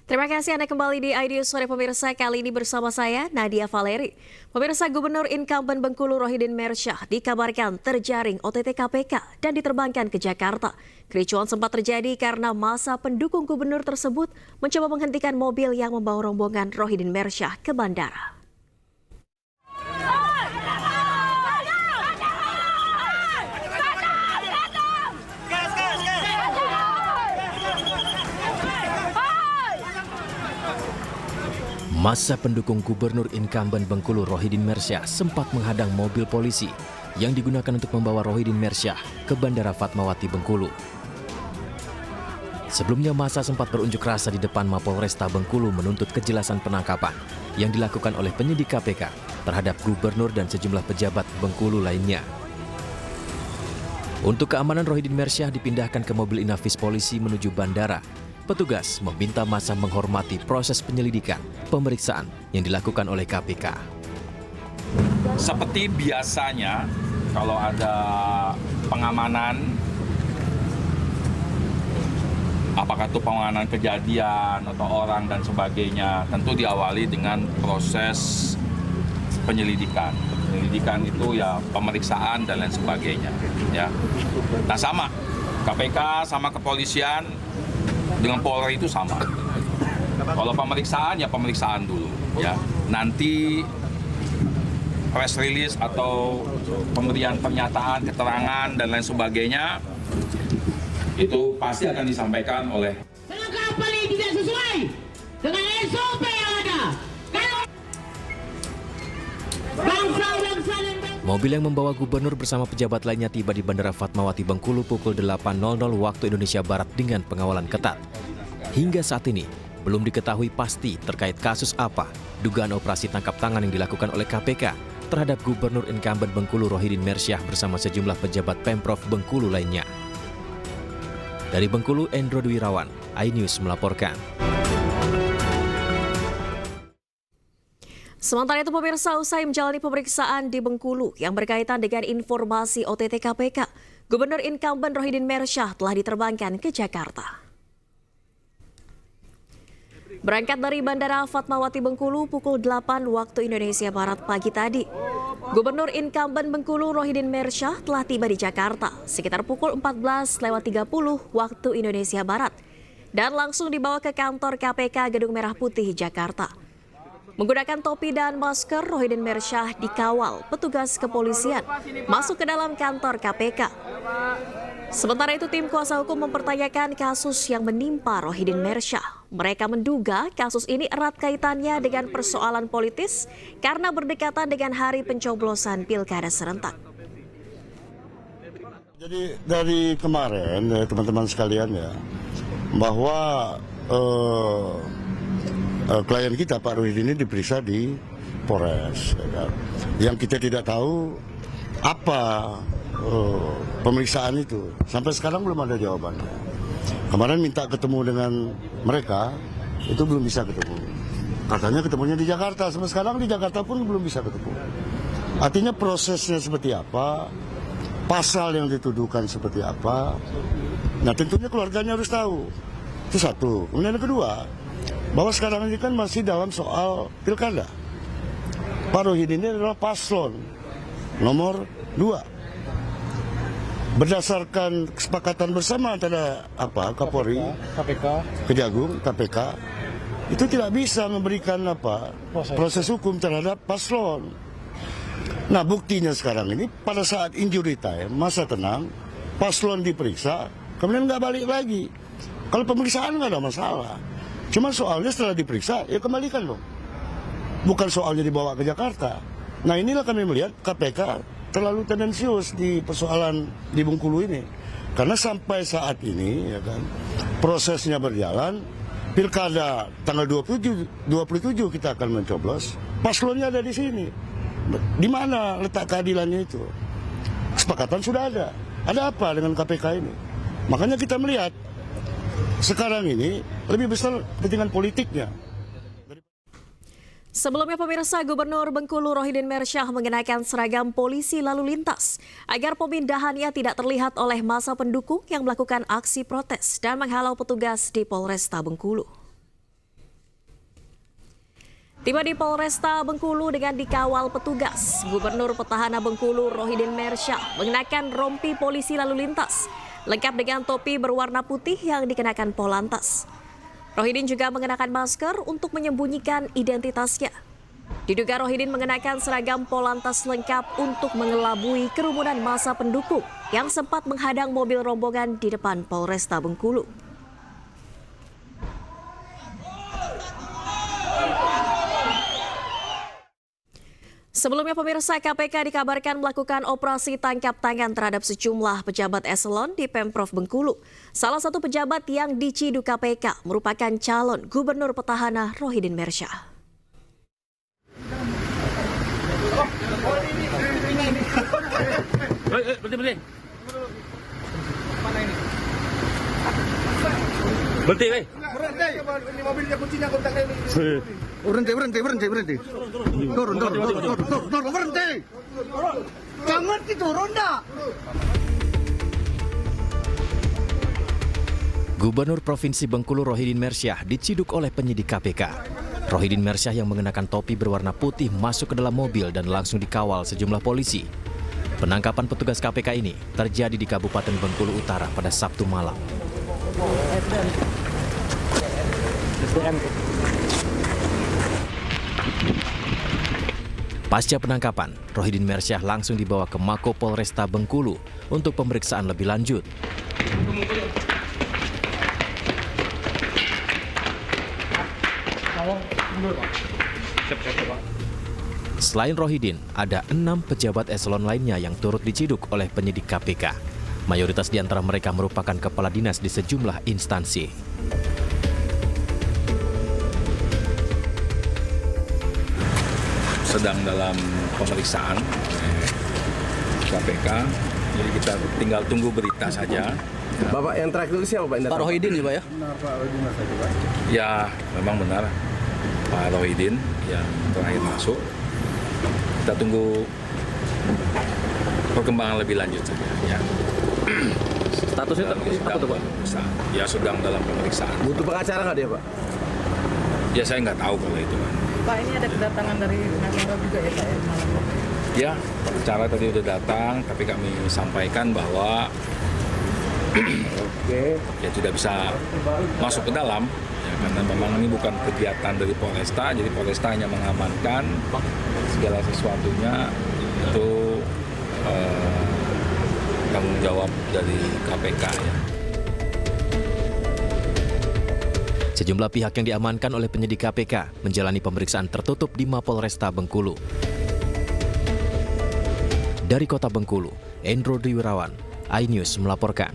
Terima kasih Anda kembali di iNews Sore pemirsa. Kali ini bersama saya Nadia Valeri. Pemirsa, Gubernur incumbent Bengkulu Rohidin Mersyah dikabarkan terjaring OTT KPK dan diterbangkan ke Jakarta. Kericuan sempat terjadi karena masa pendukung gubernur tersebut mencoba menghentikan mobil yang membawa rombongan Rohidin Mersyah ke bandara. Massa pendukung Gubernur incumbent Bengkulu Rohidin Mersyah sempat menghadang mobil polisi yang digunakan untuk membawa Rohidin Mersyah ke Bandara Fatmawati Bengkulu. Sebelumnya massa sempat berunjuk rasa di depan Mapolresta Bengkulu menuntut kejelasan penangkapan yang dilakukan oleh penyidik KPK terhadap gubernur dan sejumlah pejabat Bengkulu lainnya. Untuk keamanan Rohidin Mersyah dipindahkan ke mobil inafis polisi menuju bandara. Petugas meminta massa menghormati proses penyelidikan, pemeriksaan yang dilakukan oleh KPK. Seperti biasanya, kalau ada pengamanan, apakah itu pengamanan kejadian atau orang dan sebagainya, tentu diawali dengan proses penyelidikan. Penyelidikan itu ya pemeriksaan dan lain sebagainya. Ya. Nah sama, KPK sama kepolisian dengan Polri itu sama. Kalau pemeriksaan ya pemeriksaan dulu ya. Nanti press release atau pemberian pernyataan, keterangan dan lain sebagainya itu pasti akan disampaikan oleh. Kenapa kapal ini tidak sesuai dengan SOP yang ada? Mobil yang membawa gubernur bersama pejabat lainnya tiba di Bandara Fatmawati Bengkulu pukul 8.00 waktu Indonesia Barat dengan pengawalan ketat. Hingga saat ini, belum diketahui pasti terkait kasus apa dugaan operasi tangkap tangan yang dilakukan oleh KPK terhadap Gubernur incumbent Bengkulu Rohidin Mersyah bersama sejumlah pejabat Pemprov Bengkulu lainnya. Dari Bengkulu, Endro Dwirawan, iNews melaporkan. Sementara itu pemirsa, usai menjalani pemeriksaan di Bengkulu yang berkaitan dengan informasi OTT KPK, Gubernur incumbent Rohidin Mersyah telah diterbangkan ke Jakarta. Berangkat dari Bandara Fatmawati Bengkulu pukul 8 waktu Indonesia Barat pagi tadi, Gubernur incumbent Bengkulu Rohidin Mersyah telah tiba di Jakarta sekitar pukul 14.30 waktu Indonesia Barat dan langsung dibawa ke kantor KPK Gedung Merah Putih, Jakarta. Menggunakan topi dan masker, Rohidin Mersyah dikawal petugas kepolisian masuk ke dalam kantor KPK. Sementara itu tim kuasa hukum mempertanyakan kasus yang menimpa Rohidin Mersyah. Mereka menduga kasus ini erat kaitannya dengan persoalan politis karena berdekatan dengan hari pencoblosan pilkada serentak. Jadi dari kemarin teman-teman sekalian ya, bahwa klien kita Pak Rohidin ini diperiksa di Polres. Ya. Yang kita tidak tahu apa pemeriksaan itu. Sampai sekarang belum ada jawabannya. Kemarin minta ketemu dengan mereka, itu belum bisa ketemu. Katanya ketemunya di Jakarta, sampai sekarang di Jakarta pun belum bisa ketemu. Artinya prosesnya seperti apa, pasal yang dituduhkan seperti apa. Nah tentunya keluarganya harus tahu. Itu satu. Kemudian yang kedua, bahwa sekarang ini kan masih dalam soal pilkada. Pak Rohidin ini adalah paslon nomor 2. Berdasarkan kesepakatan bersama antara Kapolri, KPK, Kejagung, KPK, itu tidak bisa memberikan proses hukum terhadap paslon. Nah buktinya sekarang ini pada saat injury time, masa tenang, paslon diperiksa, kemudian nggak balik lagi. Kalau pemeriksaan nggak ada masalah. Cuma soalnya setelah diperiksa, ya kembalikan dong. Bukan soalnya dibawa ke Jakarta. Nah inilah kami melihat KPK terlalu tendensius di persoalan di Bengkulu ini. Karena sampai saat ini, ya kan, prosesnya berjalan, pilkada tanggal 27 kita akan mencoblos, paslonnya ada di sini. Di mana letak keadilannya itu? Kesepakatan sudah ada. Ada apa dengan KPK ini? Makanya kita melihat sekarang ini lebih besar kepentingan politiknya. Sebelumnya pemirsa, Gubernur Bengkulu Rohidin Mersyah mengenakan seragam polisi lalu lintas agar pemindahannya tidak terlihat oleh massa pendukung yang melakukan aksi protes dan menghalau petugas di Polresta Bengkulu. Tiba di Polresta Bengkulu dengan dikawal petugas, Gubernur Petahana Bengkulu Rohidin Mersyah mengenakan rompi polisi lalu lintas, lengkap dengan topi berwarna putih yang dikenakan Polantas. Rohidin juga mengenakan masker untuk menyembunyikan identitasnya. Diduga Rohidin mengenakan seragam Polantas lengkap untuk mengelabui kerumunan massa pendukung yang sempat menghadang mobil rombongan di depan Polresta Bengkulu. Sebelumnya pemirsa, KPK dikabarkan melakukan operasi tangkap tangan terhadap sejumlah pejabat eselon di Pemprov Bengkulu. Salah satu pejabat yang diciduk KPK merupakan calon Gubernur Petahana Rohidin Mersyah. Berhenti. Berhenti, weh. Ini mobilnya kuncinya kontaknya ini. Berhenti. Turun, berhenti. Jangan diturun dah. Gubernur Provinsi Bengkulu Rohidin Mersyah diciduk oleh penyidik KPK. Rohidin Mersyah yang mengenakan topi berwarna putih masuk ke dalam mobil dan langsung dikawal sejumlah polisi. Penangkapan petugas KPK ini terjadi di Kabupaten Bengkulu Utara pada Sabtu malam. Pasca penangkapan, Rohidin Mersyah langsung dibawa ke Mako Polresta Bengkulu untuk pemeriksaan lebih lanjut. Selain Rohidin, ada 6 pejabat eselon lainnya yang turut diciduk oleh penyidik KPK. Mayoritas di antara mereka merupakan kepala dinas di sejumlah instansi. Sedang dalam pemeriksaan KPK, jadi kita tinggal tunggu berita saja. Bapak yang terakhir itu siapa, Pak? Pak Rohidin ya, Pak ya? Ya, memang benar Pak Rohidin yang terakhir masuk. Kita tunggu perkembangan lebih lanjut saja. Ya. Statusnya apa tuh, Pak? Ya, sedang dalam pemeriksaan. Butuh pengacara nggak dia, Pak? Ya, saya nggak tahu kalau itu kan. Pak, ini ada kedatangan dari Menpora juga ya, Pak? Ya, pengacara tadi udah datang, tapi kami sampaikan bahwa ya tidak bisa masuk ke dalam, ya, karena memang ini bukan kegiatan dari Polresta, jadi Polresta hanya mengamankan segala sesuatunya itu tanggung jawab dari KPK ya. Sejumlah pihak yang diamankan oleh penyidik KPK menjalani pemeriksaan tertutup di Mapolresta Bengkulu. Dari Kota Bengkulu, Endro Driwirawan, iNews melaporkan.